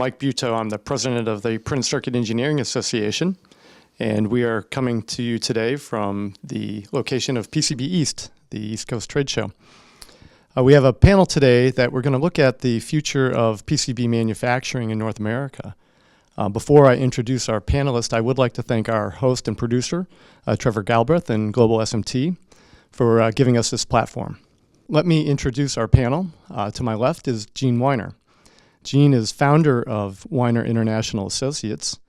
Mike Buetow. I'm the president of the Printed Circuit Engineering Association, and we are coming to you today from the location of PCB East, the East Coast Trade Show. We have a panel today that we're going to look at the future of PCB manufacturing in North America. Before I introduce our panelists, I would like to thank our host and producer, Trevor Galbraith and Global SMT, for giving us this platform. Let me introduce our panel. To my left is Gene Weiner. Gene is founder of Weiner International Associates.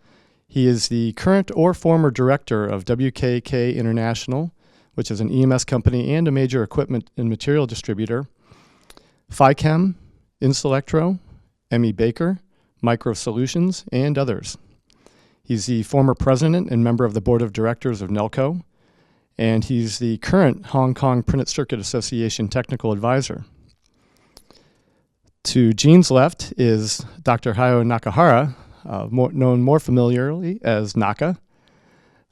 He is the current or former director of WKK International, which is an EMS company and a major equipment and material distributor, Phychem, Inselectro, ME Baker, Micro Solutions, and others. He's the former president and member of the board of directors of Nelco, and he's the current Hong Kong Printed Circuit Association technical advisor. To Gene's left is Dr. Hayao Nakahara, known more familiarly as Naka.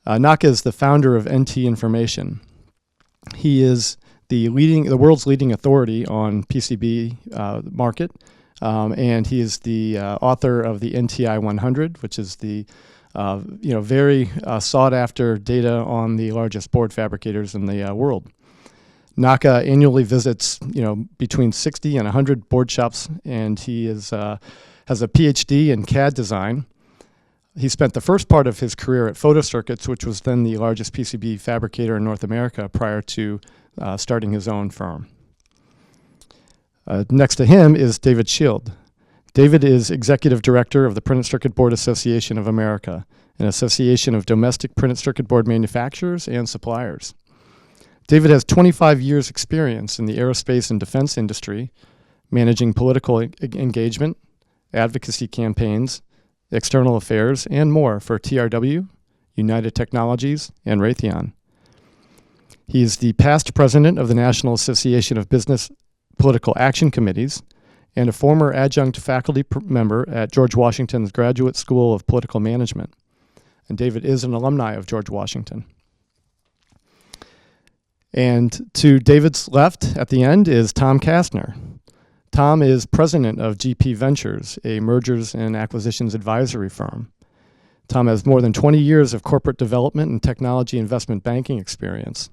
Naka is the founder of NT Information. He is the world's leading authority on PCB market, and he is the author of the NTI 100, which is the very sought-after data on the largest board fabricators in the world. Naka annually visits, between 60 and 100 board shops, and he has a PhD in CAD design. He spent the first part of his career at Photo Circuits, which was then the largest PCB fabricator in North America prior to starting his own firm. Next to him is David Schild. David is executive director of the Printed Circuit Board Association of America, an association of domestic printed circuit board manufacturers and suppliers. David has 25 years experience in the aerospace and defense industry, managing political engagement, advocacy campaigns, external affairs, and more for TRW, United Technologies, and Raytheon. He is the past president of the National Association of Business Political Action Committees and a former adjunct faculty member at George Washington's Graduate School of Political Management. And David is an alumni of George Washington. And to David's left at the end is Tom Kastner. Tom is president of GP Ventures, a mergers and acquisitions advisory firm. Tom has more than 20 years of corporate development and technology investment banking experience.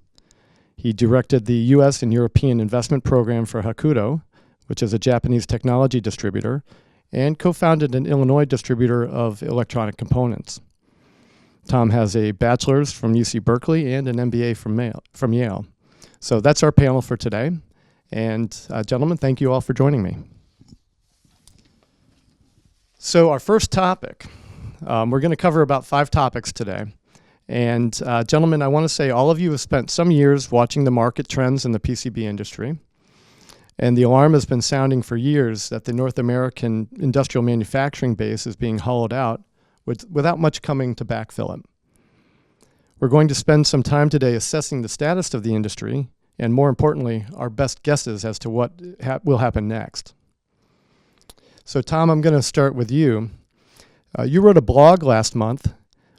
He directed the U.S. and European investment program for Hakuto, which is a Japanese technology distributor, and co-founded an Illinois distributor of electronic components. Tom has a bachelor's from UC Berkeley and an MBA from Yale. So that's our panel for today. And gentlemen, thank you all for joining me. So our first topic, we're going to cover about 5 topics today. And gentlemen, I want to say all of you have spent some years watching the market trends in the PCB industry. And the alarm has been sounding for years that the North American industrial manufacturing base is being hollowed out without much coming to backfill it. We're going to spend some time today assessing the status of the industry and, more importantly, our best guesses as to what will happen next. So, Tom, I'm going to start with you. You wrote a blog last month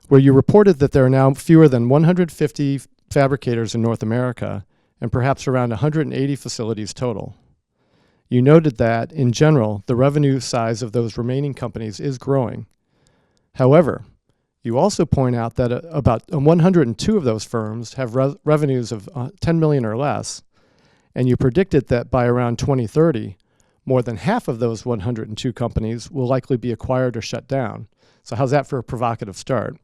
where you reported that there are now fewer than 150 fabricators in North America and perhaps around 180 facilities total. You noted that, in general, the revenue size of those remaining companies is growing. However, you also point out that about 102 of those firms have revenues of 10 million or less, and you predicted that by around 2030, more than half of those 102 companies will likely be acquired or shut down. So how's that for a provocative start?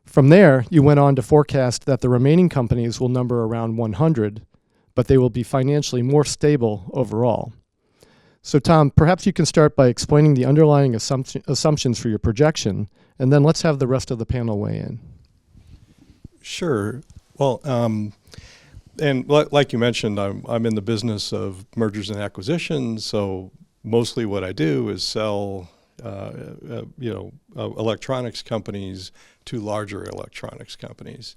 From there, you went on to forecast that the remaining companies will number around 100, but they will be financially more stable overall. So Tom, perhaps you can start by explaining the underlying assumptions for your projection, and then let's have the rest of the panel weigh in. Sure. Well, and like you mentioned, I'm in the business of mergers and acquisitions, so mostly what I do is sell electronics companies to larger electronics companies.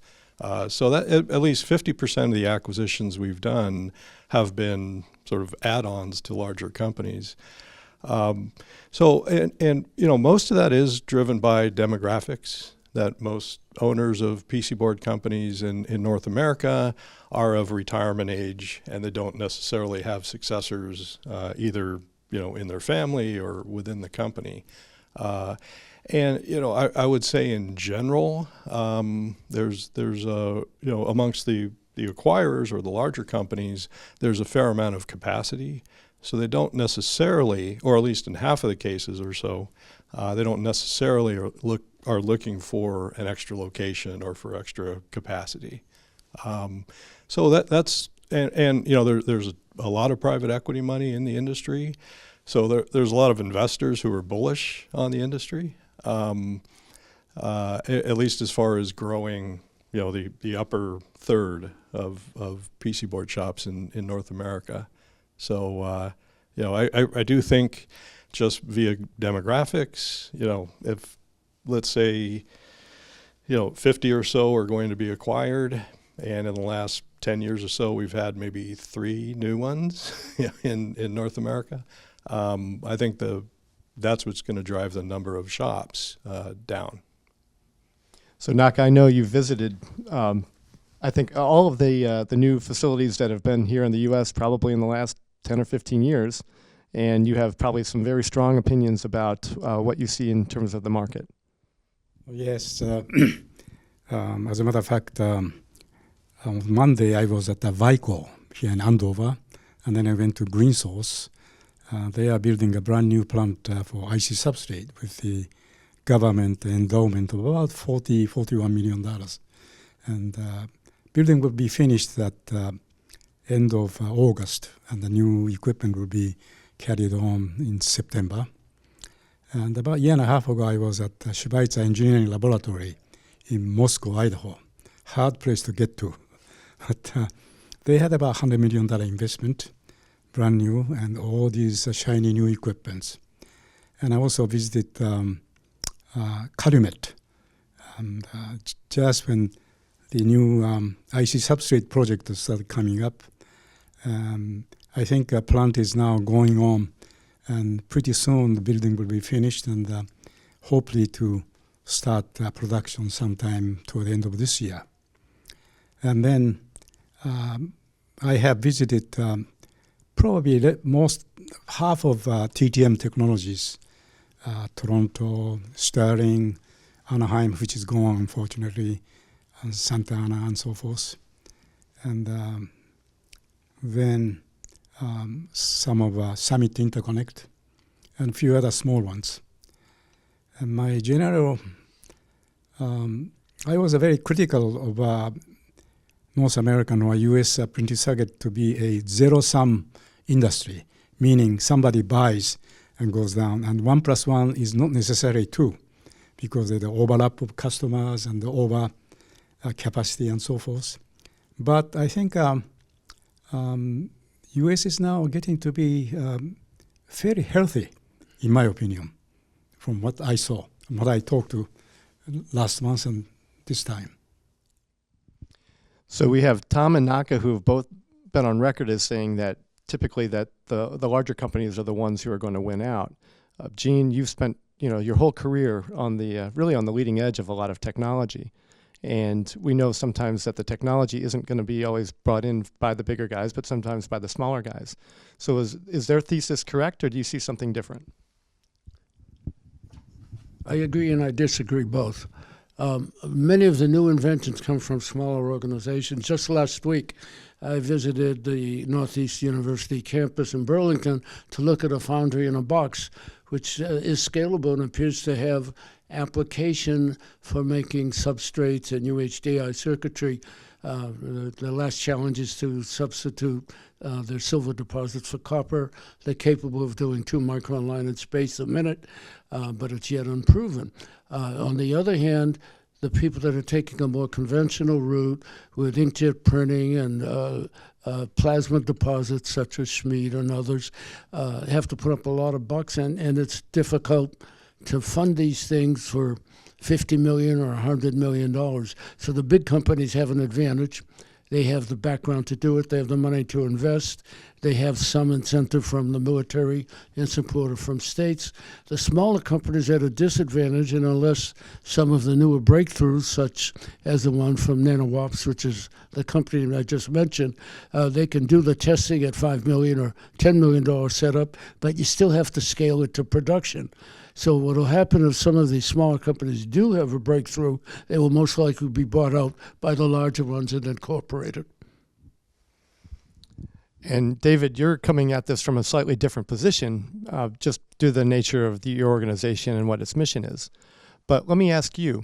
So that at least 50% of the acquisitions we've done have been sort of add-ons to larger companies. Most of that is driven by demographics, that most owners of PC board companies in North America are of retirement age, and they don't necessarily have successors either in their family or within the company. And I would say in general, there's amongst the acquirers or the larger companies, there's a fair amount of capacity. So they don't necessarily, or at least in half of the cases or so, they don't necessarily are looking for an extra location or for extra capacity. So that's there's a lot of private equity money in the industry. So there's a lot of investors who are bullish on the industry, at least as far as growing, the upper third of PC board shops in North America. So, I do think just via demographics, if let's say, 50 or so are going to be acquired, and in the last 10 years or so, we've had maybe 3 new ones in North America. I think that's what's going to drive the number of shops down. So Naka, I know you visited, I think all of the new facilities that have been here in the U.S. probably in the last 10 or 15 years, and you have probably some very strong opinions about what you see in terms of the market. Yes, as a matter of fact, on Monday I was at the Vico here in Andover, and then I went to Green Source. They are building a brand new plant for IC substrate with the government endowment of about $41 million. And building will be finished at end of August, and the new equipment will be carried on in September. And about a year and a half ago, I was at the Schweitzer Engineering Laboratory in Moscow, Idaho. Hard place to get to. But they had about $100 million investment, brand new, and all these shiny new equipments. And I also visited Calumet. And just when the new IC substrate project started coming up, I think a plant is now going on, and pretty soon the building will be finished, and hopefully to start production sometime toward the end of this year. And then I have visited probably half of TTM Technologies, Toronto, Sterling, Anaheim, which is gone, unfortunately, and Santa Ana, and so forth. And then some of Summit Interconnect, and a few other small ones. And my general, I was very critical of North American or U.S. printed circuit to be a zero-sum industry, meaning somebody buys and goes down, and 1 + 1 is not necessarily 2, because of the overlap of customers and the over capacity and so forth. But I think U.S. is now getting to be fairly healthy, in my opinion, from what I saw and what I talked to last month and this time. So we have Tom and Naka, who have both been on record as saying that typically that the larger companies are the ones who are going to win out. Gene, you've spent your whole career on the really on the leading edge of a lot of technology. And we know sometimes that the technology isn't going to be always brought in by the bigger guys, but sometimes by the smaller guys. So is their thesis correct, or do you see something different? I agree and I disagree both. Many of the new inventions come from smaller organizations. Just last week, I visited the Northeast University campus in Burlington to look at a foundry in a box, which is scalable and appears to have application for making substrates and UHDI circuitry. The last challenge is to substitute their silver deposits for copper. They're capable of doing 2-micron line in space a minute, but it's yet unproven. On the other hand, the people that are taking a more conventional route with inkjet printing and plasma deposits such as Schmid and others have to put up a lot of bucks, and it's difficult to fund these things for $50 million or $100 million. So the big companies have an advantage, They have the background to do it. They have the money to invest. They have some incentive from the military and support from states. The smaller companies are at a disadvantage, and unless some of the newer breakthroughs, such as the one from NanoWaps, which is the company I just mentioned, they can do the testing at $5 million or $10 million setup, but you still have to scale it to production. So what will happen if some of these smaller companies do have a breakthrough, they will most likely be bought out by the larger ones and incorporated. And David, you're coming at this from a slightly different position, just due to the nature of your organization and what its mission is. But let me ask you,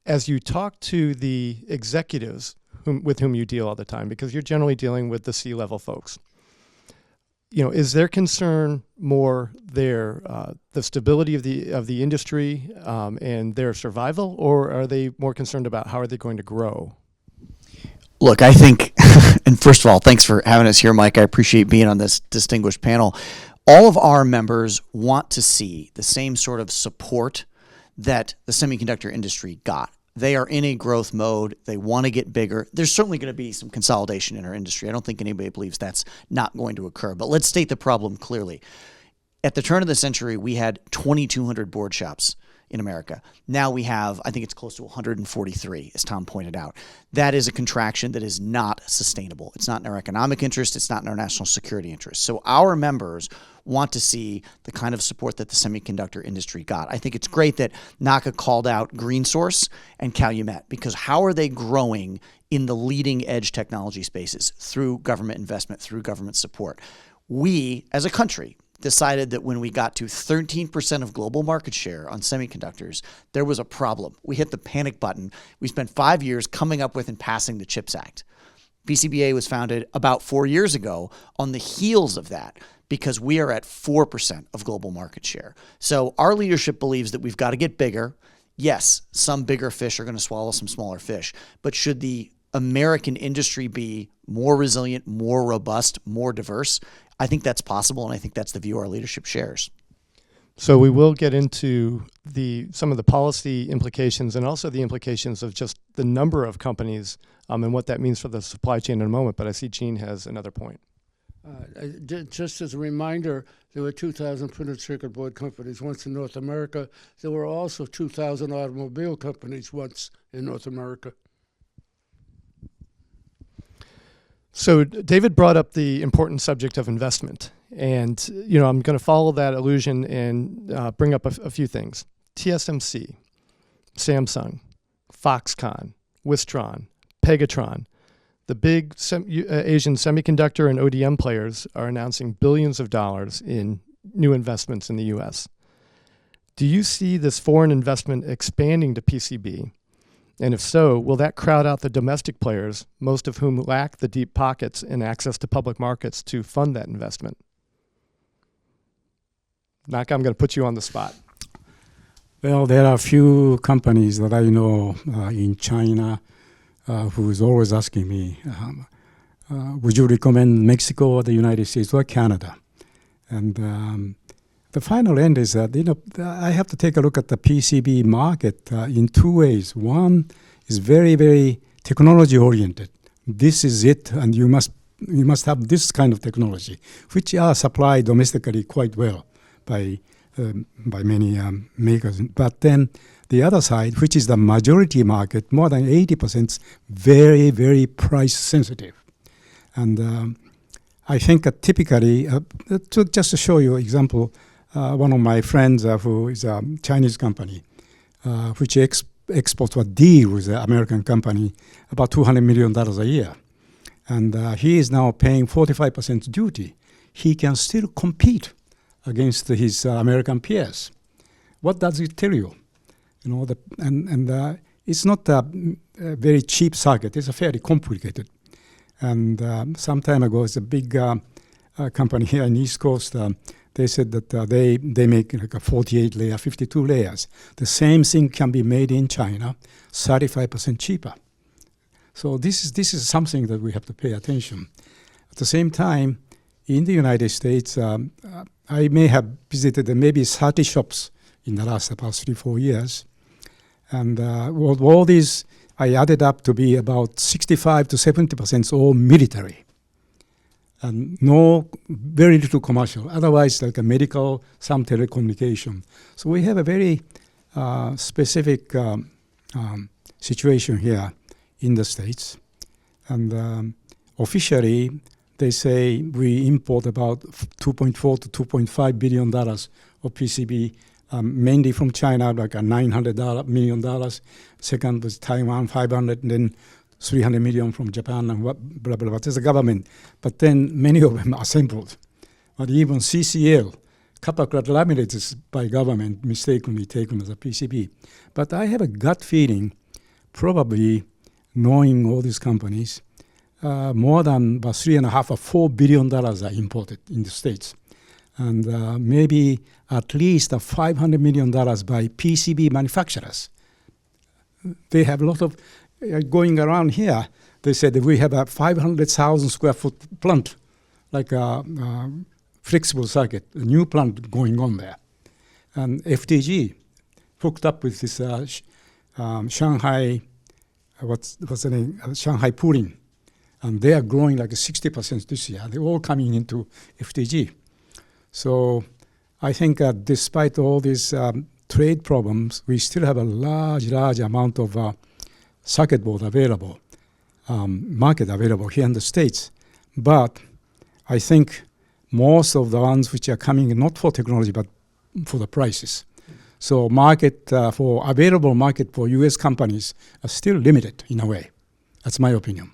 as you talk to the executives with whom you deal all the time, because you're generally dealing with the C-level folks, is their concern more the stability of the industry and their survival, or are they more concerned about how are they going to grow? Look, I think, and first of all, thanks for having us here, Mike. I appreciate being on this distinguished panel. All of our members want to see the same sort of support that the semiconductor industry got. They are in a growth mode. They want to get bigger. There's certainly going to be some consolidation in our industry. I don't think anybody believes that's not going to occur. But let's state the problem clearly. At the turn of the century, we had 2,200 board shops in America. Now we have, I think it's close to 143, as Tom pointed out. That is a contraction that is not sustainable. It's not in our economic interest. It's not in our national security interest. So our members want to see the kind of support that the semiconductor industry got. I think it's great that Naka called out GreenSource and Calumet, because how are they growing in the leading edge technology spaces? Through government investment, through government support. We, as a country, decided that when we got to 13% of global market share on semiconductors, there was a problem. We hit the panic button. We spent 5 years coming up with and passing the CHIPS Act. PCBAA was founded about 4 years ago on the heels of that, because we are at 4% of global market share. So our leadership believes that we've got to get bigger. Yes, some bigger fish are going to swallow some smaller fish, but should the American industry be more resilient, more robust, more diverse, I think that's possible, and I think that's the view our leadership shares. So we will get into some of the policy implications and also the implications of just the number of companies and what that means for the supply chain in a moment. But I see Gene has another point. Just as a reminder, there were 2,000 printed circuit board companies once in North America. There were also 2,000 automobile companies once in North America. So David brought up the important subject of investment. And, I'm going to follow that allusion and bring up a few things. TSMC, Samsung, Foxconn, Wistron, Pegatron, the big Asian semiconductor and ODM players are announcing billions of dollars in new investments in the U.S. Do you see this foreign investment expanding to PCB? And if so, will that crowd out the domestic players, most of whom lack the deep pockets and access to public markets to fund that investment? Naka, I'm going to put you on the spot. Well, there are a few companies that I know in China who is always asking me, would you recommend Mexico or the United States or Canada? And the final end is that I have to take a look at the PCB market in two ways. One is very, very technology oriented. This is it, and you must have this kind of technology, which are supplied domestically quite well by many makers. But then the other side, which is the majority market, more than 80%, very, very price sensitive. And I think typically, just to show you an example, one of my friends who is a Chinese company, which exports a deal with an American company, about $200 million a year. And he is now paying 45% duty. He can still compete against his American peers. What does it tell you? It's not a very cheap circuit. It's a fairly complicated. And some time ago, it's a big company here in East Coast. They said that they make like a 48 layer, 52 layers. The same thing can be made in China, 35% cheaper. So this is something that we have to pay attention. At the same time, in the United States, I may have visited maybe 30 shops in the last about 3-4 years. And all these I added up to be about 65 to 70% all military. And very little commercial. Otherwise, like a medical, some telecommunication. So we have a very specific situation here in the States. And officially, they say we import about $2.4 to $2.5 billion of PCB, mainly from China, like a $900 million. Second was Taiwan, 500, and then 300 million from Japan, and blah, blah, blah. There's a government. But then many of them are assembled. But even CCL, copper clad laminate, is by government mistakenly taken as a PCB. But I have a gut feeling, probably knowing all these companies, more than about $3.5 or $4 billion are imported in the States. And maybe at least $500 million by PCB manufacturers. They have a lot of, going around here, they said that we have a 500,000 square foot plant, like a flexible circuit, a new plant going on there. And FTG hooked up with this Shanghai, what's the name? Shanghai Pooling. And they are growing like 60% this year. They're all coming into FTG. So I think despite all these trade problems, we still have a large amount of circuit board available, market available here in the States. But I think most of the ones which are coming not for technology but for the prices. So market for available market for U.S. companies are still limited in a way. That's my opinion.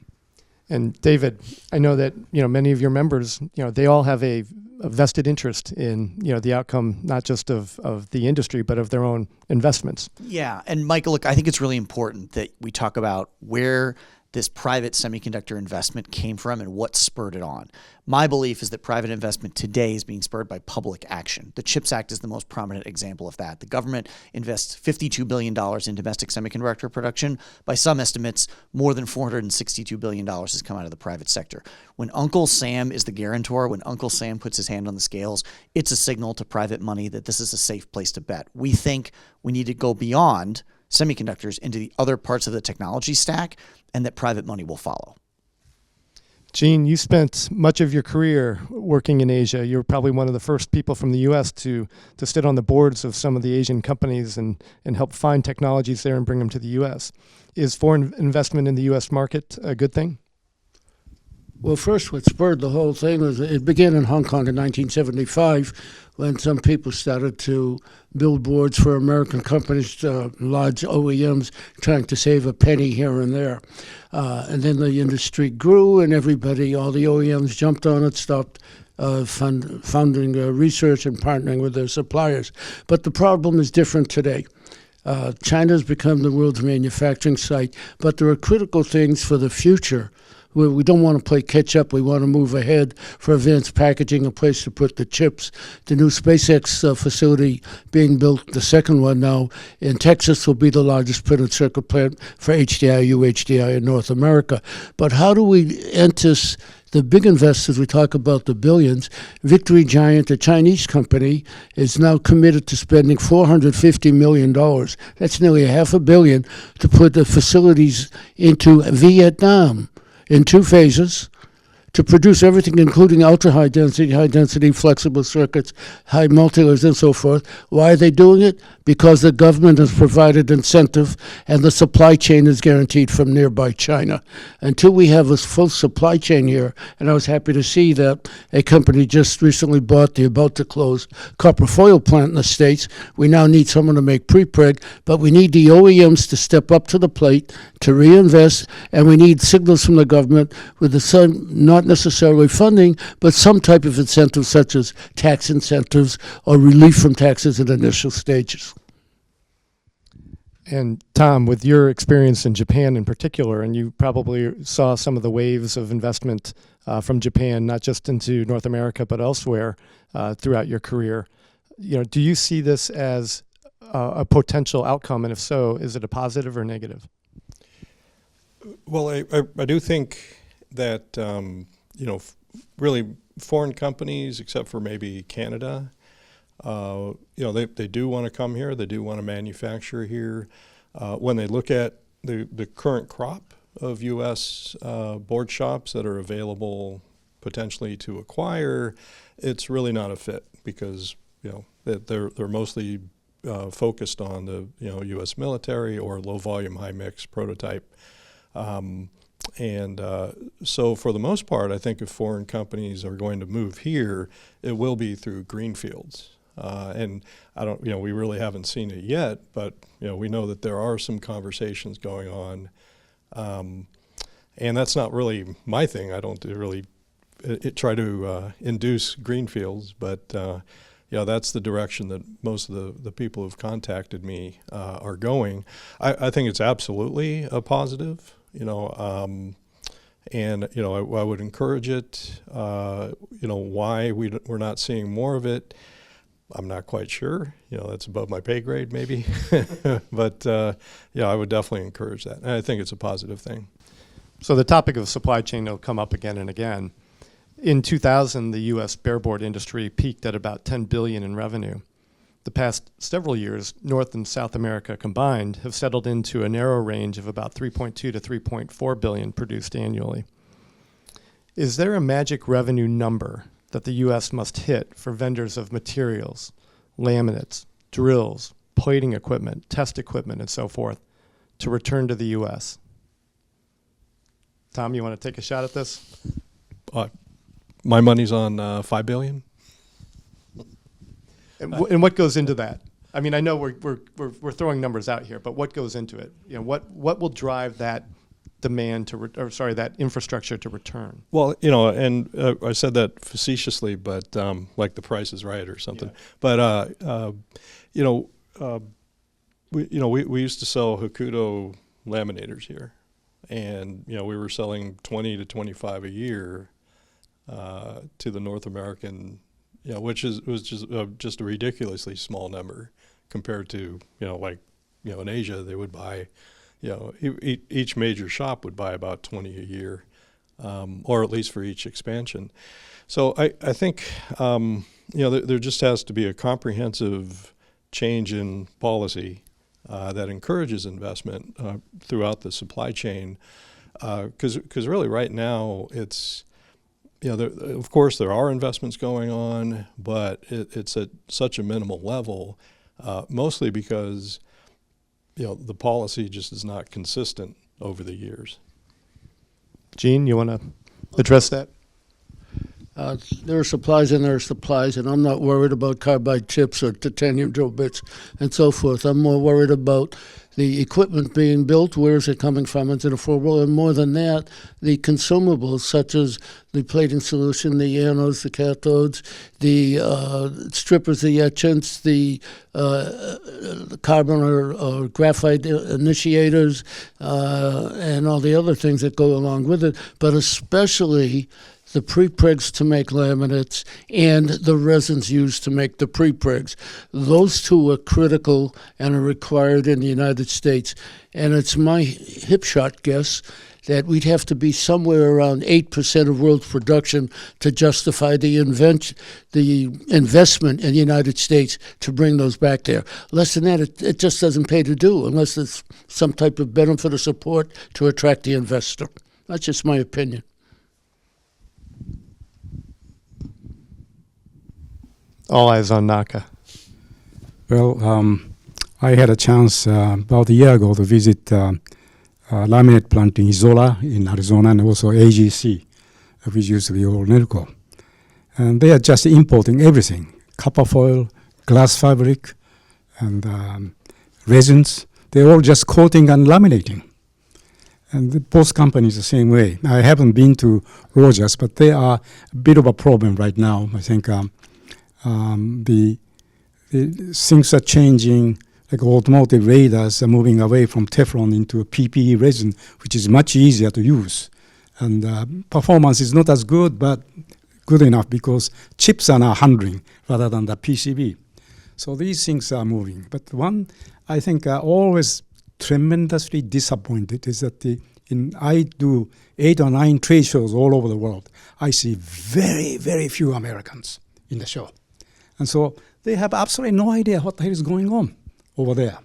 And David, I know that many of your members, they all have a vested interest in the outcome, not just of the industry, but of their own investments. Yeah, and Michael, look, I think it's really important that we talk about where this private semiconductor investment came from and what spurred it on. My belief is that private investment today is being spurred by public action. The CHIPS Act is the most prominent example of that. The government invests $52 billion in domestic semiconductor production. By some estimates, more than $462 billion has come out of the private sector. When Uncle Sam is the guarantor, when Uncle Sam puts his hand on the scales, it's a signal to private money that this is a safe place to bet. We think we need to go beyond semiconductors into the other parts of the technology stack, and that private money will follow. Gene, you spent much of your career working in Asia. You're probably one of the first people from the U.S. to sit on the boards of some of the Asian companies and help find technologies there and bring them to the U.S. Is foreign investment in the U.S. market a good thing? Well, first, what spurred the whole thing was it began in Hong Kong in 1975 when some people started to build boards for American companies, large OEMs, trying to save a penny here and there. And then the industry grew and all the OEMs jumped on it, stopped funding research and partnering with their suppliers. But the problem is different today. China's become the world's manufacturing site, but there are critical things for the future. We don't want to play catch up. We want to move ahead for advanced packaging, a place to put the chips. The new SpaceX facility being built, the second one now in Texas, will be the largest printed circuit plant for HDI, UHDI in North America. But how do we enter the big investors? We talk about the billions. Victory Giant, a Chinese company, is now committed to spending $450 million. That's nearly $500 million to put the facilities into Vietnam in 2 phases to produce everything, including ultra-high density, flexible circuits, high multi-layers, and so forth. Why are they doing it? Because the government has provided incentive and the supply chain is guaranteed from nearby China. Until we have a full supply chain here, and I was happy to see that a company just recently bought the about-to-close copper foil plant in the States. We now need someone to make pre-preg, but we need the OEMs to step up to the plate, to reinvest, and we need signals from the government with not necessarily funding, but some type of incentive, such as tax incentives or relief from taxes in initial stages. And Tom, with your experience in Japan in particular, and you probably saw some of the waves of investment from Japan, not just into North America, but elsewhere throughout your career, do you see this as a potential outcome? And if so, is it a positive or negative? Well, I do think that, really foreign companies, except for maybe Canada, they do want to come here. They do want to manufacture here. When they look at the current crop of U.S. Board shops that are available potentially to acquire, it's really not a fit because they're mostly focused on the U.S. military or low volume, high mix prototype. So for the most part, I think if foreign companies are going to move here, it will be through greenfields. And I don't, we really haven't seen it yet, but we know that there are some conversations going on. And that's not really my thing. I don't really try to induce greenfields, but that's the direction that most of the people who've contacted me are going. I think it's absolutely a positive. And I would encourage it. Why we're not seeing more of it, I'm not quite sure. That's above my pay grade, maybe. But I would definitely encourage that, and I think it's a positive thing. So the topic of supply chain will come up again and again. In 2000, the U.S. bareboard industry peaked at about $10 billion in revenue. The past several years, North and South America combined have settled into a narrow range of about 3.2 to 3.4 billion produced annually. Is there a magic revenue number that the U.S. must hit for vendors of materials, laminates, drills, plating equipment, test equipment, and so forth to return to the U.S.? Tom, you want to take a shot at this? My money's on $5 billion. And what goes into that? I mean, I know we're throwing numbers out here, but what goes into it? What will drive that demand that infrastructure to return? Well, and I said that facetiously, but like the Price is Right or something. Yeah. But we used to sell Hokuto laminators here, and we were selling 20 to 25 a year to the North American. Which was just a ridiculously small number compared to in Asia they would buy, each major shop would buy about 20 a year, or at least for each expansion. So I think there just has to be a comprehensive change in policy that encourages investment throughout the supply chain, because really right now it's. Of course, there are investments going on, but it's at such a minimal level, mostly because, the policy just is not consistent over the years. Gene, you want to address that? There are supplies and there are supplies, and I'm not worried about carbide chips or titanium drill bits and so forth. I'm more worried about the equipment being built, where is it coming from into the full world, and more than that, the consumables such as the plating solution, the anodes, the cathodes, the strippers, the etchants, the carbon or graphite initiators, and all the other things that go along with it, but especially the prepregs to make laminates and the resins used to make the prepregs. Those two are critical and are required in the United States. And it's my hip shot guess that we'd have to be somewhere around 8% of world production to justify the investment in the United States to bring those back there. Less than that, it just doesn't pay to do unless there's some type of benefit or support to attract the investor. That's just my opinion. All eyes on Naka. Well, I had a chance about a year ago to visit laminate plant in Isola in Arizona, and also AGC, which used to be old Nelco. And they are just importing everything, copper foil, glass fabric, and resins. They're all just coating and laminating. And both companies the same way. I haven't been to Rogers, but they are a bit of a problem right now. I think the things are changing, like automotive radars are moving away from Teflon into a PPE resin, which is much easier to use. And performance is not as good, but good enough because chips are now handling rather than the PCB. So these things are moving. But one, I think, always tremendously disappointed is that I do 8 or 9 trade shows all over the world. I see very, very few Americans in the show. And so they have absolutely no idea what the hell is going on over there.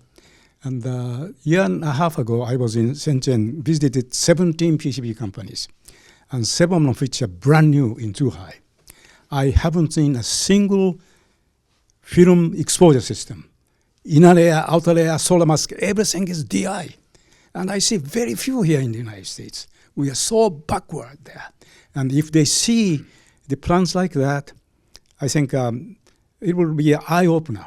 And a year and a half ago, I was in Shenzhen, visited 17 PCB companies, and 7 of which are brand new in Zhuhai. I haven't seen a single film exposure system. Inner layer, outer layer, solar mask, everything is DI. And I see very few here in the United States. We are so backward there. And if they see the plants like that, I think it will be an eye-opener.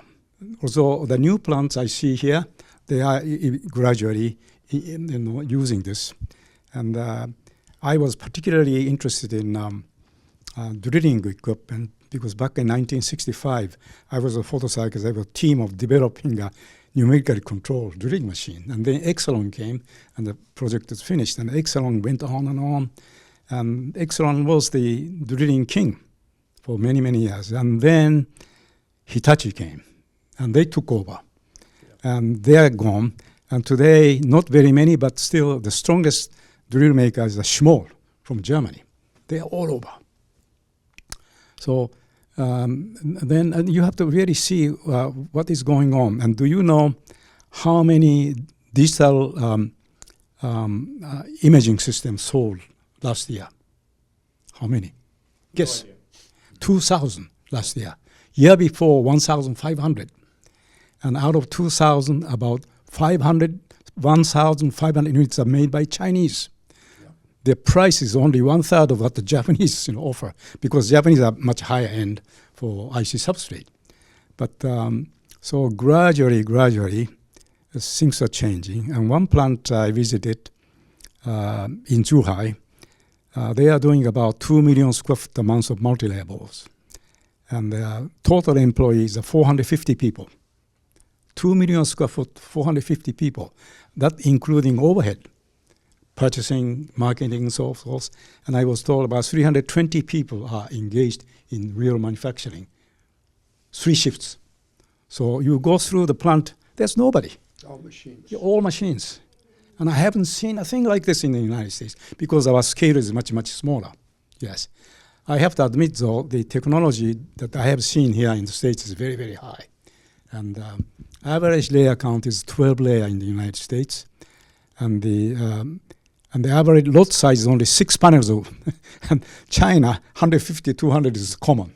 Also, the new plants I see here, they are gradually using this. And I was particularly interested in drilling equipment because back in 1965, I was a photocyclist. I have a team of developing a numerically controlled drilling machine. And then Exelon came, and the project was finished. And Exelon went on and on. And Exelon was the drilling king for many, many years. And then Hitachi came, and they took over. And they are gone. And today, not very many, but still the strongest drill maker is Schmoll from Germany. They are all over. So then you have to really see what is going on. And do you know how many digital imaging systems sold last year? How many? Guess. 2,000 last year. Year before, 1,500. And out of 2,000, about 1,500 units are made by Chinese. The price is only 1/3 of what the Japanese offer, because Japanese are much higher end for IC substrate. But so gradually, things are changing. And one plant I visited in Zhuhai, they are doing about 2 million square foot a month of multi-layer balls. And their total employees are 450 people. 2 million square foot, 450 people. That including overhead, purchasing, marketing, and so forth. And I was told about 320 people are engaged in real manufacturing. 3 shifts. So you go through the plant, there's nobody. All machines. All machines. And I haven't seen a thing like this in the United States because our scale is much, much smaller. Yes. I have to admit, though, the technology that I have seen here in the States is very, very high. And average layer count is 12 layer in the United States. And the average lot size is only 6 panels. And China, 150, 200 is common.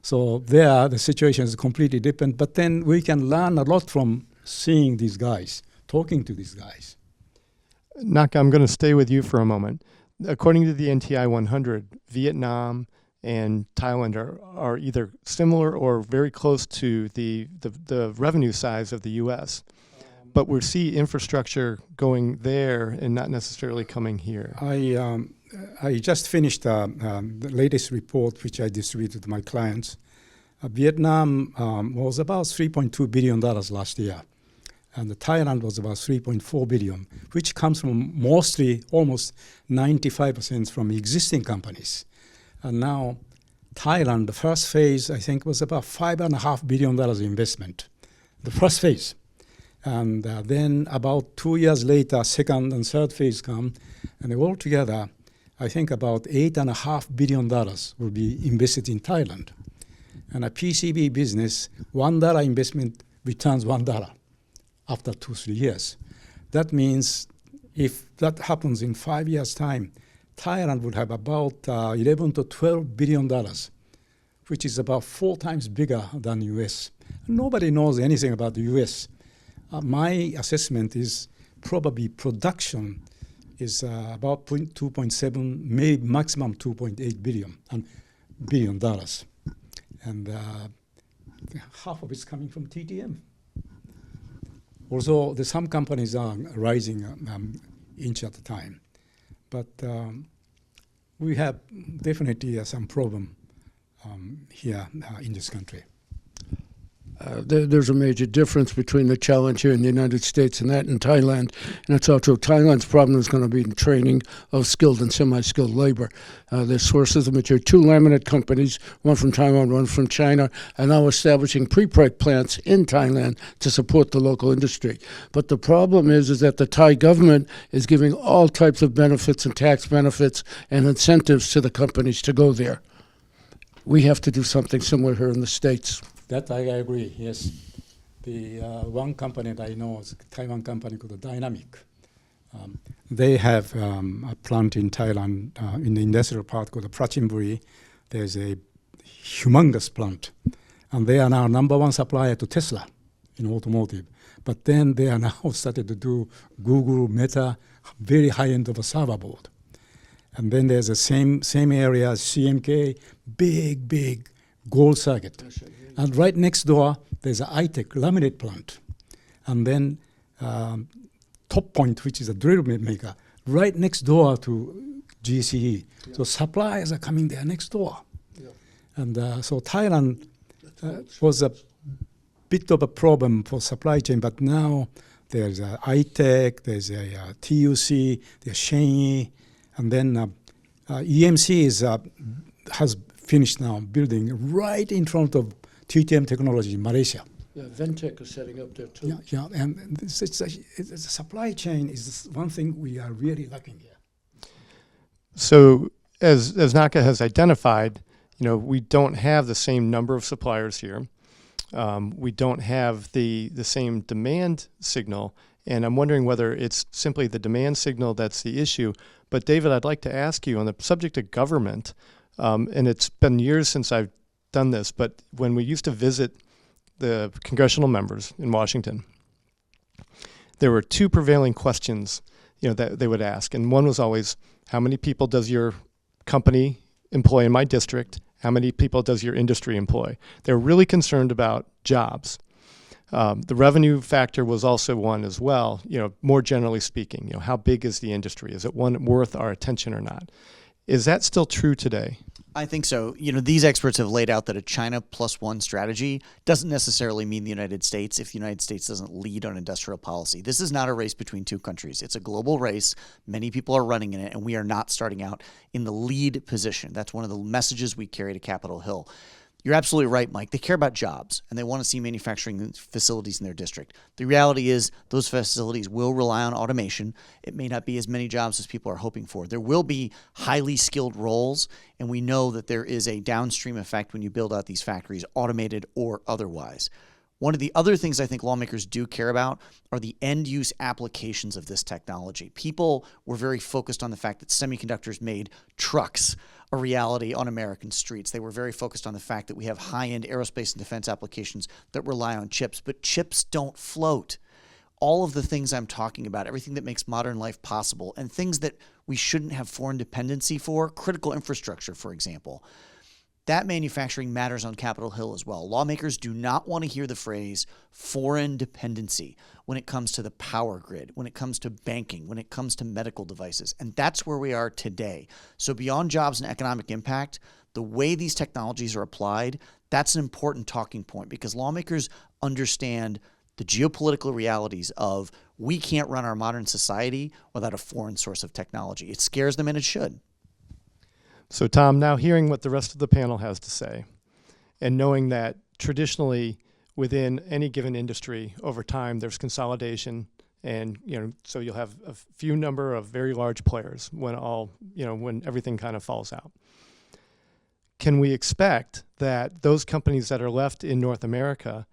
So there, the situation is completely different. But then we can learn a lot from seeing these guys, talking to these guys. Naka, I'm going to stay with you for a moment. According to the NTI 100, Vietnam and Thailand are either similar or very close to the revenue size of the U.S., but we see infrastructure going there and not necessarily coming here. I just finished the latest report, which I distributed to my clients. Vietnam was about $3.2 billion last year, and Thailand was about $3.4 billion, which comes from mostly almost 95% from existing companies. And now Thailand, the first phase, I think, was about $5.5 billion investment, the first phase. And then about 2 years later, second and third phase come, and altogether, I think about $8.5 billion will be invested in Thailand. And a PCB business, $1 investment returns $1 after 2-3 years. That means if that happens in 5 years' time, Thailand would have about $11 to $12 billion, which is about 4 times bigger than the US. Nobody knows anything about the US. My assessment is probably production is about $2.7, maybe maximum $2.8 billion dollars. And half of it's coming from TTM. Also, some companies are rising inch at a time. But we have definitely some problem here in this country. There's a major difference between the challenge here in the United States and that in Thailand. And it's also Thailand's problem is going to be in training of skilled and semi-skilled labor. Their sources of material, 2 laminate companies, one from Taiwan, one from China, are now establishing pre-preg plants in Thailand to support the local industry. But the problem is that the Thai government is giving all types of benefits and tax benefits and incentives to the companies to go there. We have to do something similar here in the States. That I agree, yes. The one company that I know is a Taiwan company called Dynamic. They have a plant in Thailand in the industrial part called Prachinburi. There's a humongous plant, and they are now number one supplier to Tesla in automotive. But then they are now started to do Google, Meta, very high end of a server board. And then there's the same area as CMK, big gold circuit. And right next door, there's an iTech laminate plant. And then Top Point, which is a drill maker, right next door to GCE. Yeah. So suppliers are coming there next door. Yeah. And so Thailand was a bit of a problem for supply chain, but now there's iTech, there's a TUC, there's Shenyi, and then EMC has finished now building right in front of TTM Technology in Malaysia. Yeah, Ventec is setting up there too. Yeah, and it's the supply chain is one thing we are really lacking here. So as Naka has identified, we don't have the same number of suppliers here. We don't have the same demand signal, and I'm wondering whether it's simply the demand signal that's the issue. But David, I'd like to ask you on the subject of government, and it's been years since I've done this, but when we used to visit the congressional members in Washington, there were two prevailing questions, that they would ask. And one was always, how many people does your company employ in my district? How many people does your industry employ? They're really concerned about jobs. The revenue factor was also one as well, more generally speaking, how big is the industry? Is it one worth our attention or not? Is that still true today? I think so. These experts have laid out that a China plus one strategy doesn't necessarily mean the United States if the United States doesn't lead on industrial policy. This is not a race between two countries. It's a global race. Many people are running in it, and we are not starting out in the lead position. That's one of the messages we carry to Capitol Hill. You're absolutely right, Mike. They care about jobs, and they want to see manufacturing facilities in their district. The reality is those facilities will rely on automation. It may not be as many jobs as people are hoping for. There will be highly skilled roles, and we know that there is a downstream effect when you build out these factories, automated or otherwise. One of the other things I think lawmakers do care about are the end-use applications of this technology. People were very focused on the fact that semiconductors made trucks a reality on American streets. They were very focused on the fact that we have high-end aerospace and defense applications that rely on chips, but chips don't float. All of the things I'm talking about, everything that makes modern life possible, and things that we shouldn't have foreign dependency for, critical infrastructure, for example, that manufacturing matters on Capitol Hill as well. Lawmakers do not want to hear the phrase foreign dependency when it comes to the power grid, when it comes to banking, when it comes to medical devices. And that's where we are today. So beyond jobs and economic impact, the way these technologies are applied, that's an important talking point because lawmakers understand the geopolitical realities of we can't run our modern society without a foreign source of technology. It scares them, and it should. So Tom, now hearing what the rest of the panel has to say, and knowing that traditionally within any given industry over time there's consolidation, and so you'll have a few number of very large players when everything kind of falls out. Can we expect that those companies that are left in North America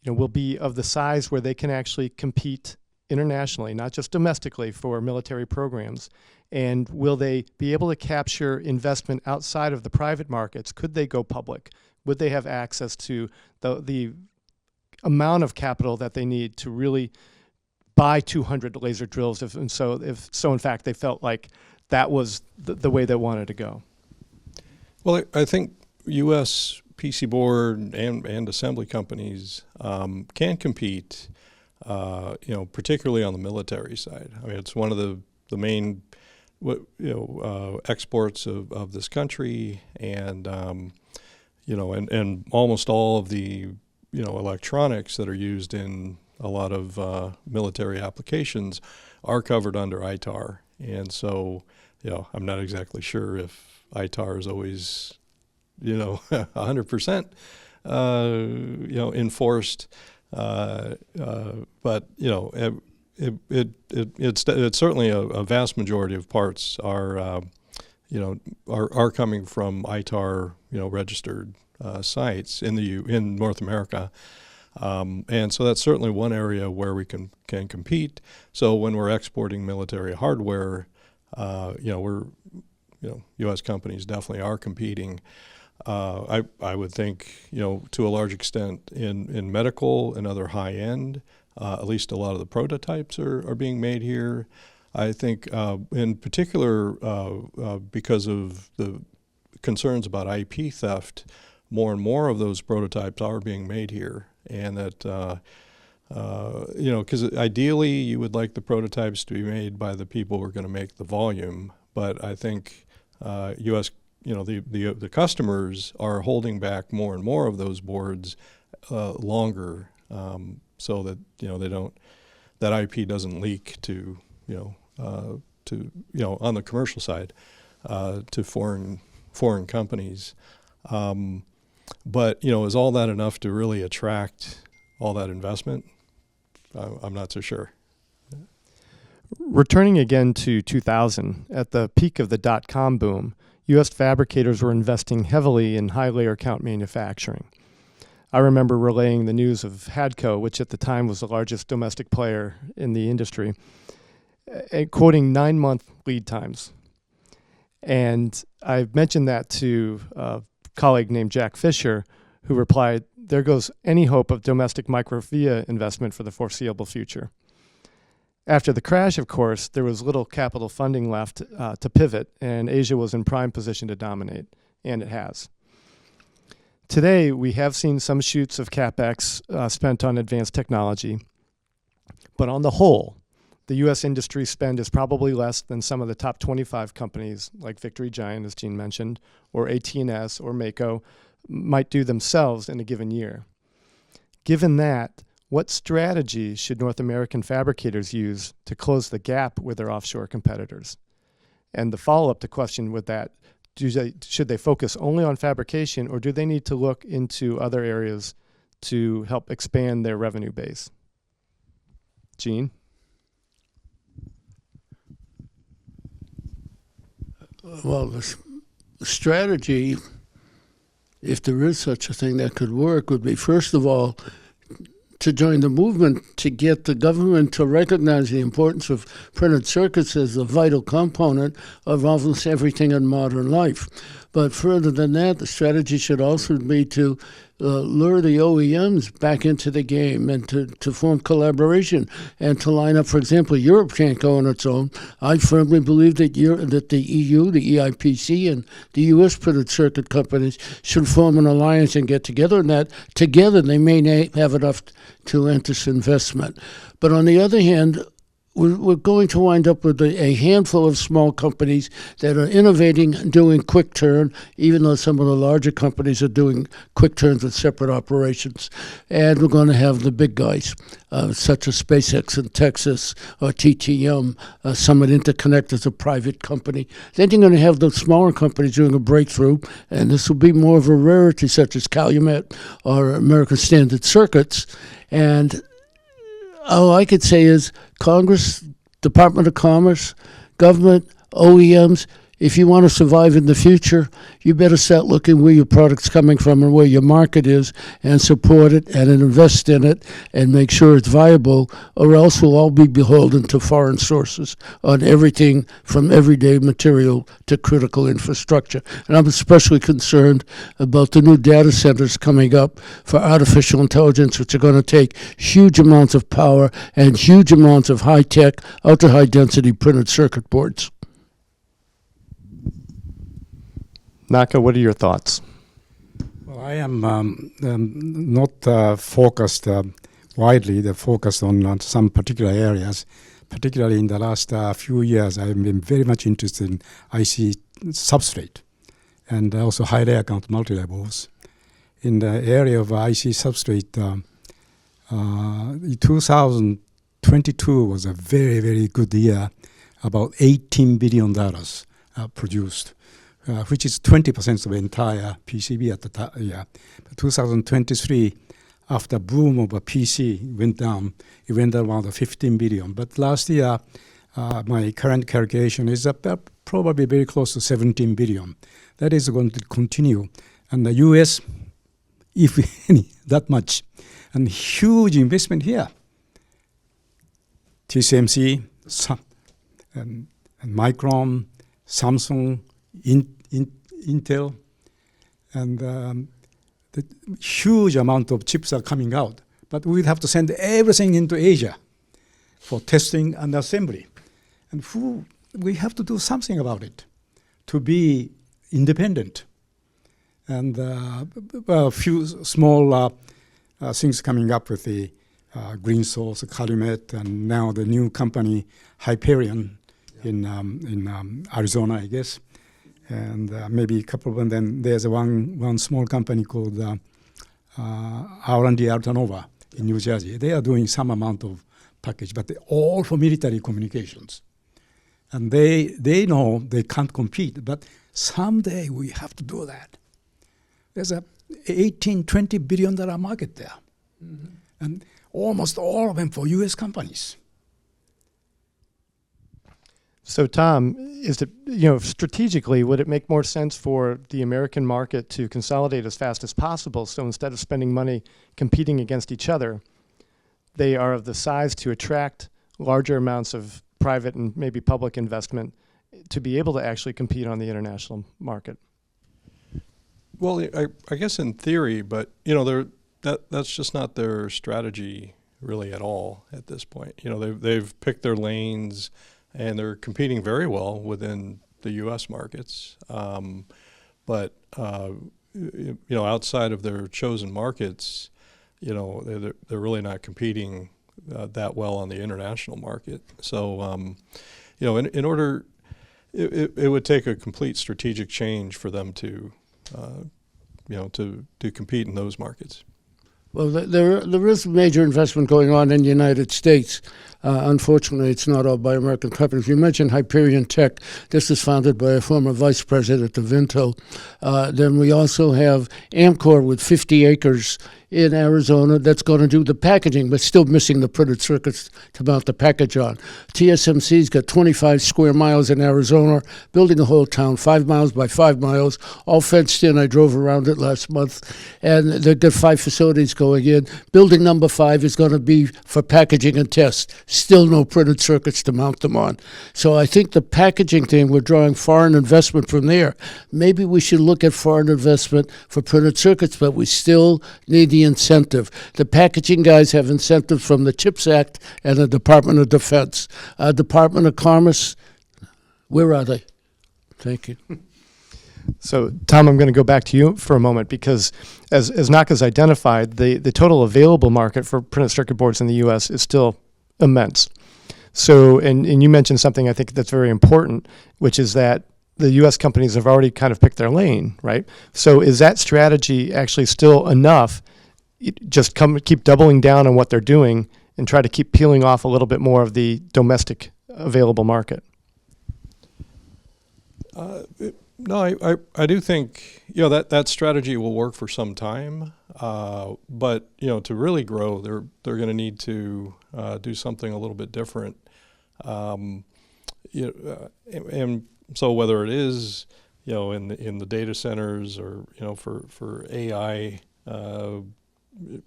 will be of the size where they can actually compete internationally, not just domestically for military programs? And will they be able to capture investment outside of the private markets? Could they go public? Would they have access to the amount of capital that they need to really buy 200 laser drills if in fact they felt like that was the way they wanted to go? Well, I think U.S. PC board and assembly companies can compete, particularly on the military side. I mean, it's one of the main exports of this country, and and almost all of the electronics that are used in a lot of military applications are covered under ITAR, and so I'm not exactly sure if ITAR is always 100% enforced, but it's certainly a vast majority of parts are coming from ITAR registered sites in North America. And so that's certainly one area where we can compete. So when we're exporting military hardware, U.S. companies definitely are competing. I would think, to a large extent in medical and other high end, at least a lot of the prototypes are being made here. I think in particular because of the concerns about IP theft, more and more of those prototypes are being made here. And that, because ideally you would like the prototypes to be made by the people who are going to make the volume. But I think U.S., the customers are holding back more and more of those boards longer, so that that IP doesn't leak to on the commercial side to foreign companies. But is all that enough to really attract all that investment? I'm not so sure. Returning again to 2000, at the peak of the dot-com boom, U.S. fabricators were investing heavily in high-layer count manufacturing. I remember relaying the news of Hadco, which at the time was the largest domestic player in the industry, quoting 9-month lead times. And I mentioned that to a colleague named Jack Fisher, who replied, "There goes any hope of domestic microvia investment for the foreseeable future." After the crash, of course, there was little capital funding left to pivot, and Asia was in prime position to dominate, and it has. Today, we have seen some shoots of CapEx spent on advanced technology, but on the whole, the U.S. industry spend is probably less than some of the top 25 companies like Victory Giant, as Gene mentioned, or AT&S or Mako might do themselves in a given year. Given that, what strategy should North American fabricators use to close the gap with their offshore competitors? And the follow-up to question with that, should they focus only on fabrication, or do they need to look into other areas to help expand their revenue base? Gene? Well, the strategy, if there is such a thing that could work, would be, first of all, to join the movement to get the government to recognize the importance of printed circuits as a vital component of almost everything in modern life. But further than that, the strategy should also be to lure the OEMs back into the game and to form collaboration and to line up. For example, Europe can't go on its own. I firmly believe that the EU, the EIPC, and the U.S. printed circuit companies should form an alliance and get together, and that together they may have enough to enter investment. But on the other hand, we're going to wind up with a handful of small companies that are innovating and doing quick turn, even though some of the larger companies are doing quick turns with separate operations. And we're going to have the big guys, such as SpaceX in Texas or TTM. Summit Interconnect is a private company. Then you're going to have the smaller companies doing a breakthrough, and this will be more of a rarity, such as Calumet or American Standard Circuits. And all I could say is Congress, Department of Commerce, government, OEMs, if you want to survive in the future, you better start looking where your product's coming from and where your market is and support it and invest in it and make sure it's viable, or else we'll all be beholden to foreign sources on everything from everyday material to critical infrastructure. And I'm especially concerned about the new data centers coming up for artificial intelligence, which are going to take huge amounts of power and huge amounts of high-tech, ultra-high density printed circuit boards. Naka, what are your thoughts? Well, I am not focused widely. They're focused on some particular areas. Particularly in the last few years, I've been very much interested in IC substrate and also high layer count multi-levels. In the area of IC substrate, 2022 was a very, very good year. About $18 billion produced. Which is 20% of the entire PCB at the time. Yeah. 2023, after boom of a PC went down, it went around 15 billion. But last year, my current calculation is probably very close to 17 billion. That is going to continue. And the U.S., if any, that much. and huge investment here. TSMC, and Micron, Samsung, Intel, and the huge amount of chips are coming out. But we'd have to send everything into Asia for testing and assembly. And we have to do something about it to be independent. And a few small things coming up with the Green Source, Calumet, and now the new company Hyperion in Arizona, I guess. And maybe a couple of them. Then there's one small company called R&D Altanova in New Jersey. They are doing some amount of package, but all for military communications. And they know they can't compete, but someday we have to do that. There's a $18-20 billion market there. Mm-hmm. And almost all of them for U.S. companies. So, Tom, is it, strategically, would it make more sense for the American market to consolidate as fast as possible? So instead of spending money competing against each other, they are of the size to attract larger amounts of private and maybe public investment to be able to actually compete on the international market? Well, I guess in theory, but that's just not their strategy really at all at this point. They've picked their lanes, and they're competing very well within the U.S. markets. But outside of their chosen markets, they're really not competing that well on the international market. So, in order, it would take a complete strategic change for them to compete in those markets. Well, there is major investment going on in the United States. Unfortunately, it's not all by American companies. You mentioned Hyperion Tech. This is founded by a former vice president of Intel. Then we also have Amcor with 50 acres in Arizona that's going to do the packaging, but still missing the printed circuits to mount the package on. TSMC's got 25 square miles in Arizona, building a whole town, 5 miles by 5 miles, all fenced in. I drove around it last month, and they've got 5 facilities going in. Building number 5 is going to be for packaging and test. Still no printed circuits to mount them on. So I think the packaging thing, we're drawing foreign investment from there. Maybe we should look at foreign investment for printed circuits, but we still need the incentive. The packaging guys have incentives from the CHIPS Act and the Department of Defense. Department of Commerce, where are they? Thank you. So, Tom, I'm going to go back to you for a moment because as Naka's identified, the total available market for printed circuit boards in the U.S. is still immense. So, and you mentioned something I think that's very important, which is that the U.S. companies have already kind of picked their lane, right? So is that strategy actually still enough? Just keep doubling down on what they're doing and try to keep peeling off a little bit more of the domestic available market? No, I do think that strategy will work for some time, but to really grow, they're going to need to do something a little bit different, and so whether it is in the data centers or for AI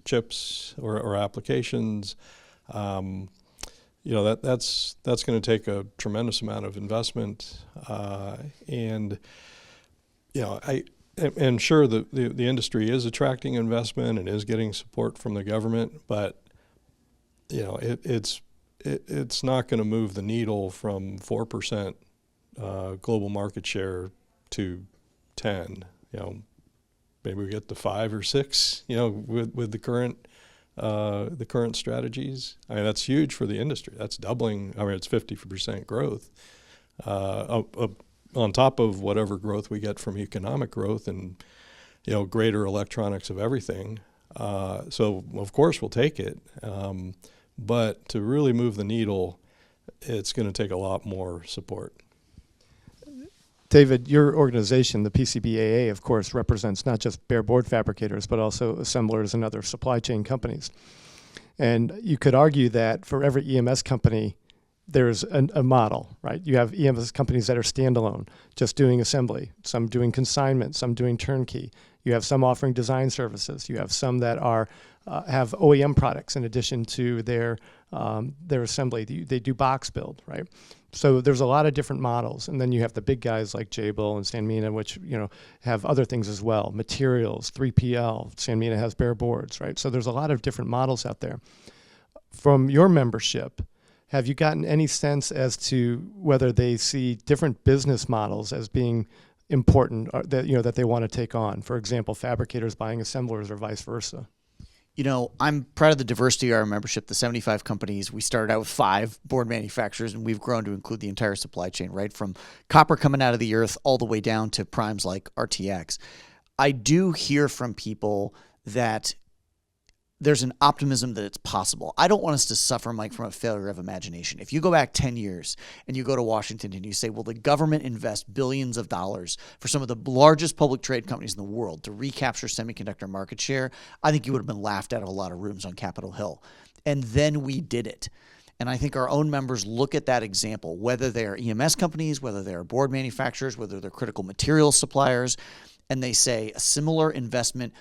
chips or applications, that's going to take a tremendous amount of investment, and I'm sure the industry is attracting investment and is getting support from the government, but it's not going to move the needle from 4% global market share to 10. Maybe we get to 5 or 6. With the current strategies. I mean, that's huge for the industry. That's doubling. I mean, it's 50% growth on top of whatever growth we get from economic growth and greater electronics of everything. So of course we'll take it, but to really move the needle, it's going to take a lot more support. David, your organization, the PCBAA, of course, represents not just bare board fabricators, but also assemblers and other supply chain companies. And you could argue that for every EMS company there's a model, right? You have EMS companies that are standalone, just doing assembly, some doing consignment, some doing turnkey. You have some offering design services. You have some that are have OEM products in addition to their assembly. They do box build, right? So there's a lot of different models, and then you have the big guys like Jabil and Sanmina, which have other things as well. Materials, 3PL. Sanmina has bare boards, right? So there's a lot of different models out there. From your membership, have you gotten any sense as to whether they see different business models as being important, or that they want to take on? For example, fabricators buying assemblers or vice versa. I'm proud of the diversity of our membership, the 75 companies. We started out with 5 board manufacturers, and we've grown to include the entire supply chain, right? From copper coming out of the earth all the way down to primes like RTX. I do hear from people that there's an optimism that it's possible. I don't want us to suffer, Mike, from a failure of imagination. If you go back 10 years and you go to Washington and you say, will the government invest billions of dollars for some of the largest public trade companies in the world to recapture semiconductor market share, I think you would have been laughed out of a lot of rooms on Capitol Hill. And then we did it. And I think our own members look at that example, whether they are EMS companies, whether they are board manufacturers, whether they're critical materials suppliers, and they say a similar investment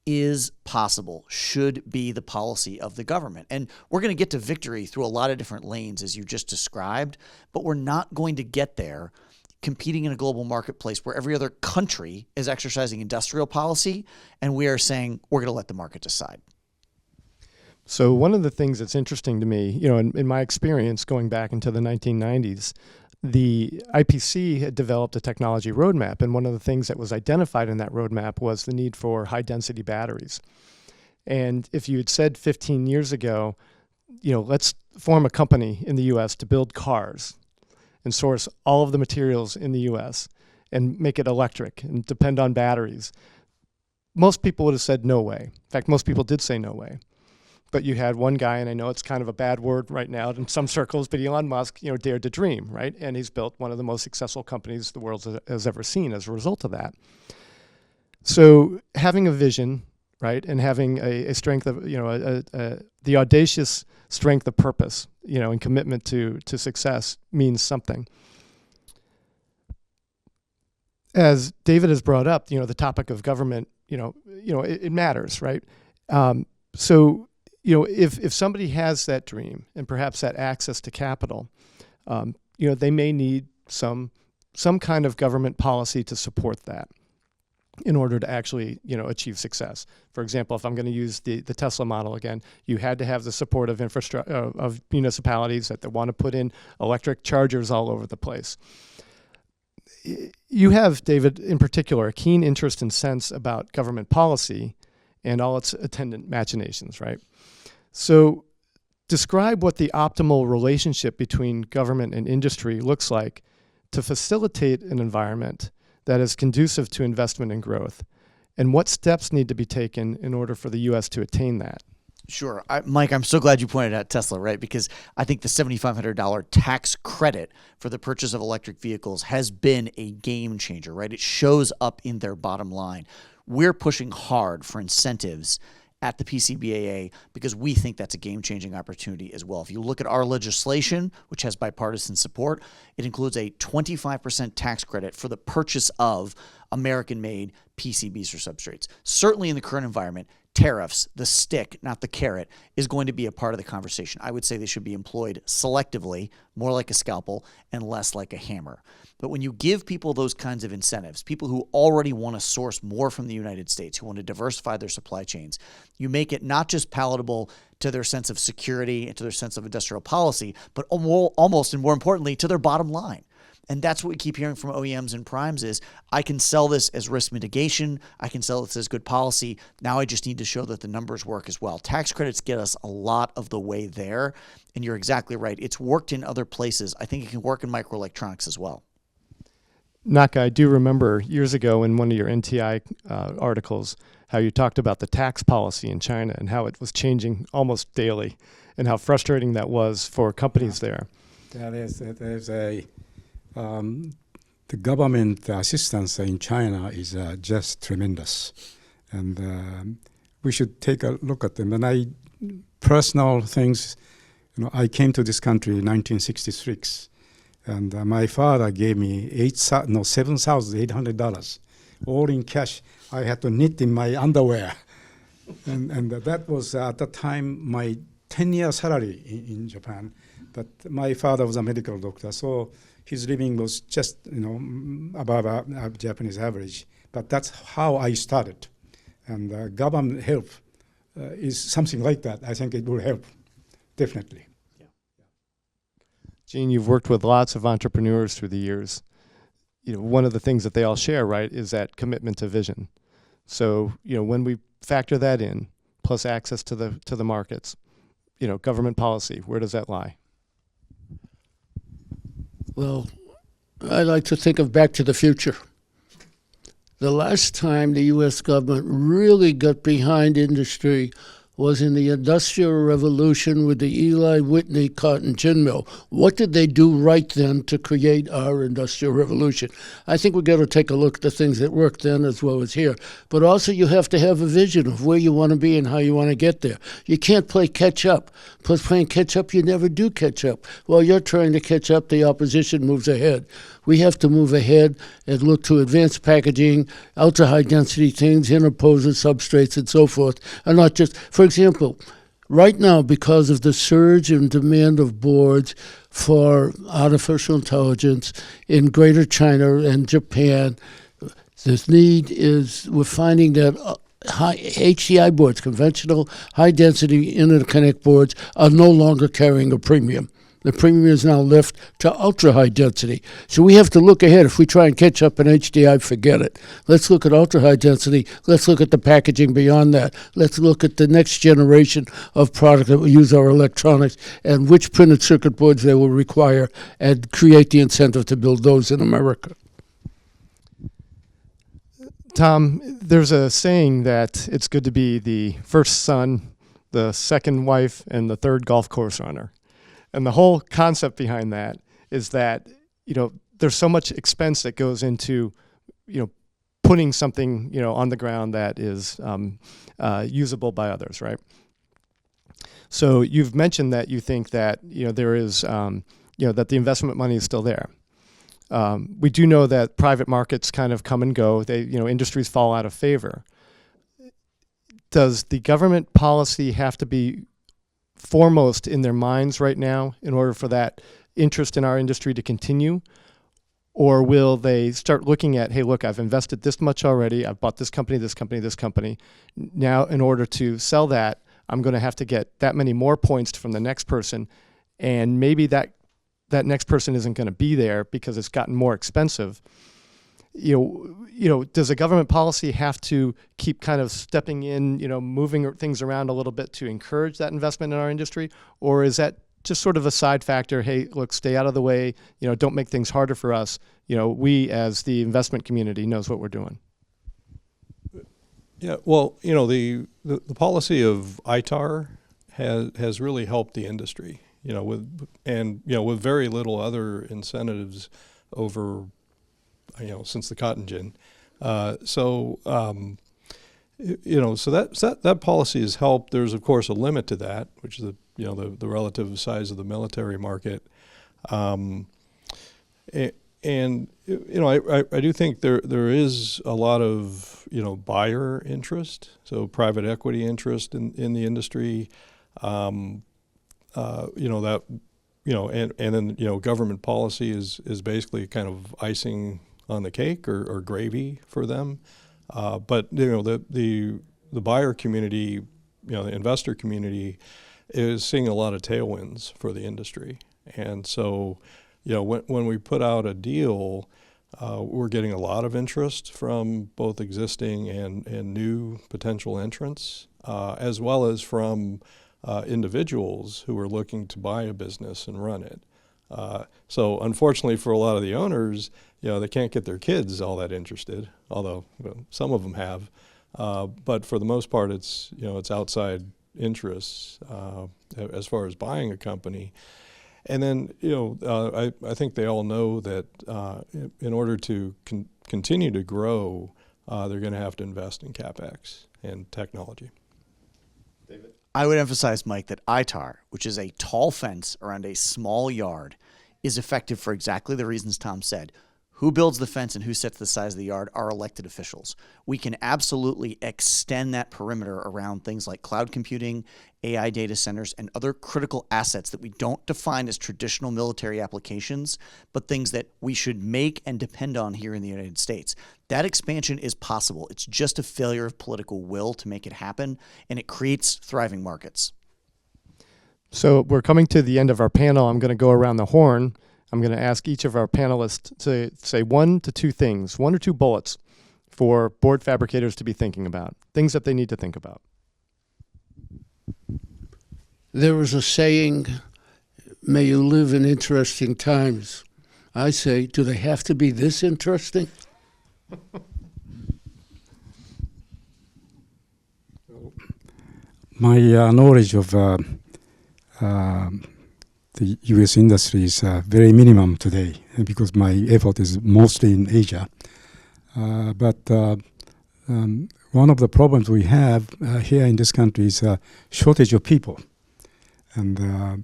is possible, should be the policy of the government. And we're going to get to victory through a lot of different lanes, as you just described, but we're not going to get there competing in a global marketplace where every other country is exercising industrial policy, and we are saying we're going to let the market decide. So one of the things that's interesting to me, in my experience going back into the 1990s, the IPC had developed a technology roadmap, and one of the things that was identified in that roadmap was the need for high-density batteries. And if you had said 15 years ago, let's form a company in the U.S. to build cars and source all of the materials in the U.S. and make it electric and depend on batteries, most people would have said no way. In fact, most people did say no way. But you had one guy, and I know it's kind of a bad word right now in some circles, but Elon Musk, dared to dream, right? And he's built one of the most successful companies the world has ever seen as a result of that. So having a vision, right, and having a strength of, the audacious strength of purpose, and commitment to success means something. As David has brought up, the topic of government, it matters, right? If somebody has that dream and perhaps that access to capital, they may need some kind of government policy to support that in order to actually, achieve success. For example, if I'm going to use the Tesla model again, you had to have the support of of municipalities that they want to put in electric chargers all over the place. You have, David, in particular, a keen interest and sense about government policy and all its attendant machinations, right? So describe what the optimal relationship between government and industry looks like to facilitate an environment that is conducive to investment and growth, and what steps need to be taken in order for the U.S. to attain that. Sure. Mike, I'm so glad you pointed out Tesla, right? Because I think the $7,500 tax credit for the purchase of electric vehicles has been a game changer, right? It shows up in their bottom line. We're pushing hard for incentives at the PCBAA because we think that's a game-changing opportunity as well. If you look at our legislation, which has bipartisan support, it includes a 25% tax credit for the purchase of American-made PCBs or substrates. Certainly in the current environment, tariffs, the stick, not the carrot, is going to be a part of the conversation. I would say they should be employed selectively, more like a scalpel and less like a hammer. But when you give people those kinds of incentives, people who already want to source more from the United States, who want to diversify their supply chains, you make it not just palatable to their sense of security and to their sense of industrial policy, but almost and more importantly, to their bottom line. And that's what we keep hearing from OEMs and primes is, I can sell this as risk mitigation. I can sell this as good policy. Now I just need to show that the numbers work as well. Tax credits get us a lot of the way there. And you're exactly right. It's worked in other places. I think it can work in microelectronics as well. Naka, I do remember years ago in one of your NTI articles how you talked about the tax policy in China and how it was changing almost daily and how frustrating that was for companies there. There's the government assistance in China is just tremendous, and we should take a look at them. And personal things, I came to this country in 1966, and my father gave me $7,800, all in cash. I had to knit in my underwear, and that was at the time my 10-year salary in Japan. But my father was a medical doctor, so his living was just above Japanese average. But that's how I started, and government help is something like that. I think it will help, definitely. Gene, you've worked with lots of entrepreneurs through the years. One of the things that they all share, right, is that commitment to vision. So, when we factor that in, plus access to the markets, government policy, where does that lie? Well, I like to think of Back to the Future. The last time the U.S. government really got behind industry was in the Industrial Revolution with the Eli Whitney cotton gin mill. What did they do right then to create our Industrial Revolution? I think we've got to take a look at the things that worked then as well as here. But also you have to have a vision of where you want to be and how you want to get there. You can't play catch up. Plus playing catch up, you never do catch up. While you're trying to catch up, the opposition moves ahead. We have to move ahead and look to advanced packaging, ultra-high density things, interposers, substrates, and so forth, and not just, for example, right now, because of the surge in demand of boards for artificial intelligence in Greater China and Japan, this need is, we're finding that high HDI boards, conventional high-density interconnect boards, are no longer carrying a premium. The premium is now left to ultra-high density. So we have to look ahead. If we try and catch up in HDI, forget it. Let's look at ultra-high density. Let's look at the packaging beyond that. Let's look at the next generation of product that will use our electronics and which printed circuit boards they will require and create the incentive to build those in America. Tom, there's a saying that it's good to be the first son, the second wife, and the third golf course runner. And the whole concept behind that is that, there's so much expense that goes into, putting something, on the ground that is usable by others, right? So you've mentioned that you think that, there is, that the investment money is still there. We do know that private markets kind of come and go. They, industries fall out of favor. Does the government policy have to be foremost in their minds right now in order for that interest in our industry to continue? Or will they start looking at, hey, look, I've invested this much already. I've bought this company, this company, this company. Now, in order to sell that, I'm going to have to get that many more points from the next person. And maybe that next person isn't going to be there because it's gotten more expensive. Does a government policy have to keep kind of stepping in, moving things around a little bit to encourage that investment in our industry? Or is that just sort of a side factor? Hey, look, stay out of the way, don't make things harder for us. We as the investment community knows what we're doing. Yeah, well, the policy of ITAR has really helped the industry, with very little other incentives over since the cotton gin. So that policy has helped. There's, of course, a limit to that, which is the relative size of the military market. I do think there is a lot of, buyer interest, so private equity interest in the industry, and then, government policy is basically kind of icing on the cake or gravy for them. But the buyer community, the investor community is seeing a lot of tailwinds for the industry. And so, when we put out a deal, we're getting a lot of interest from both existing and new potential entrants, as well as from individuals who are looking to buy a business and run it. So unfortunately for a lot of the owners, they can't get their kids all that interested, although some of them have. But for the most part, it's outside interests as far as buying a company. And then, I think they all know that in order to continue to grow, they're going to have to invest in CapEx and technology. David? I would emphasize, Mike, that ITAR, which is a tall fence around a small yard, is effective for exactly the reasons Tom said. Who builds the fence and who sets the size of the yard are elected officials. We can absolutely extend that perimeter around things like cloud computing, AI data centers, and other critical assets that we don't define as traditional military applications, but things that we should make and depend on here in the United States. That expansion is possible. It's just a failure of political will to make it happen, and it creates thriving markets. So we're coming to the end of our panel. I'm going to go around the horn. I'm going to ask each of our panelists to say 1 to 2 things, 1 or 2 bullets for board fabricators to be thinking about, things that they need to think about. There was a saying, may you live in interesting times. I say, do they have to be this interesting? My knowledge of the U.S. industry is very minimum today because my effort is mostly in Asia. But one of the problems we have here in this country is a shortage of people. And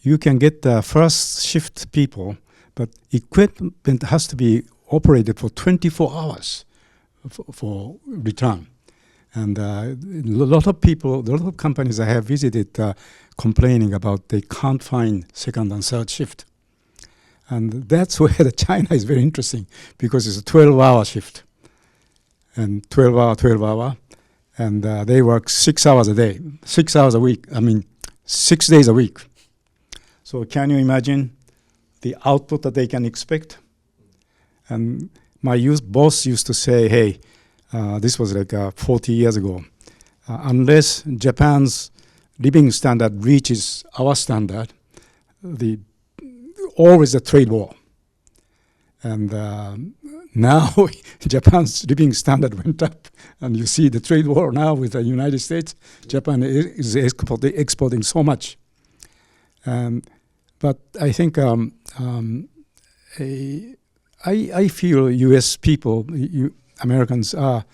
you can get the first shift people, but equipment has to be operated for 24 hours for return. And a lot of people, a lot of companies I have visited complaining about they can't find second and third shift. And that's where the China is very interesting because it's a 12-hour shift. And 12 hour. And they work 6 hours a day, 6 hours a week. 6 days a week. So can you imagine the output that they can expect? And my boss used to say, hey, this was like 40 years ago. Unless Japan's living standard reaches our standard, always a trade war. And now Japan's living standard went up. And you see the trade war now with the United States. Japan is exporting so much. But I think I feel U.S. people, Americans are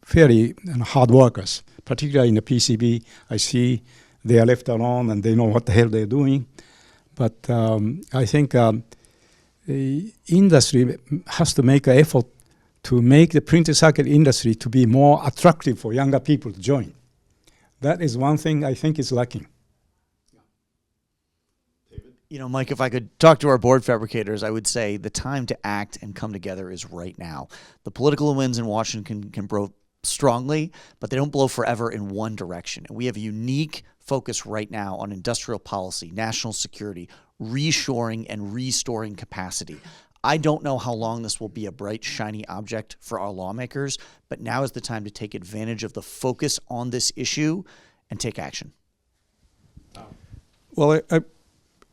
fairly hard workers, particularly in the PCB. I see they are left alone and they know what the hell they're doing. But I think the industry has to make an effort to make the printed circuit industry to be more attractive for younger people to join. That is one thing I think is lacking. You know, Mike, if I could talk to our board fabricators, I would say the time to act and come together is right now. The political winds in Washington can blow strongly, but they don't blow forever in one direction. And we have a unique focus right now on industrial policy, national security, reshoring and restoring capacity. I don't know how long this will be a bright, shiny object for our lawmakers, but now is the time to take advantage of the focus on this issue and take action. Well,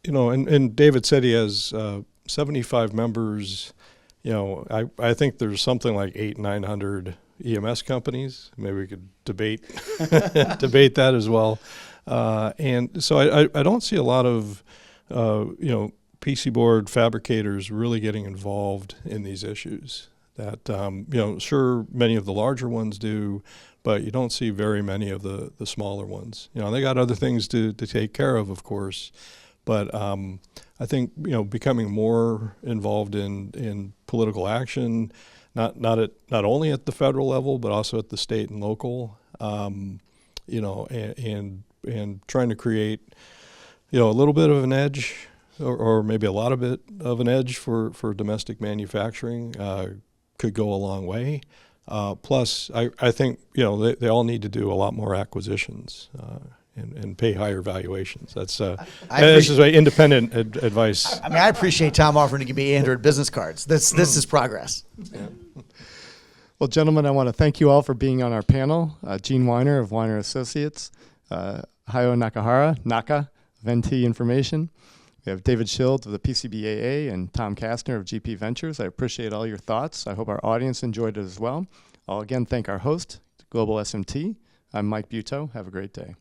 and David said he has 75 members. I think there's something like 800-900 EMS companies. Maybe we could debate debate that as well. And so I don't see a lot of PC board fabricators really getting involved in these issues. That sure, many of the larger ones do, but you don't see very many of the smaller ones. They got other things to take care of course. But I think becoming more involved in political action, not only at the federal level but also at the state and local, and trying to create a little bit of an edge, or maybe a lot of it of an edge for domestic manufacturing could go a long way. Plus, I think they all need to do a lot more acquisitions. And pay higher valuations. That's this is independent advice. I appreciate Tom offering to give me Android business cards. This is progress. Yeah. Well, gentlemen, I want to thank you all for being on our panel. Gene Weiner of Weiner Associates, Hayao Nakahara, Naka, of NT Information. We have David Schild of the PCBAA and Tom Kastner of GP Ventures. I appreciate all your thoughts. I hope our audience enjoyed it as well. I'll again thank our host, Global SMT. I'm Mike Buetow. Have a great day.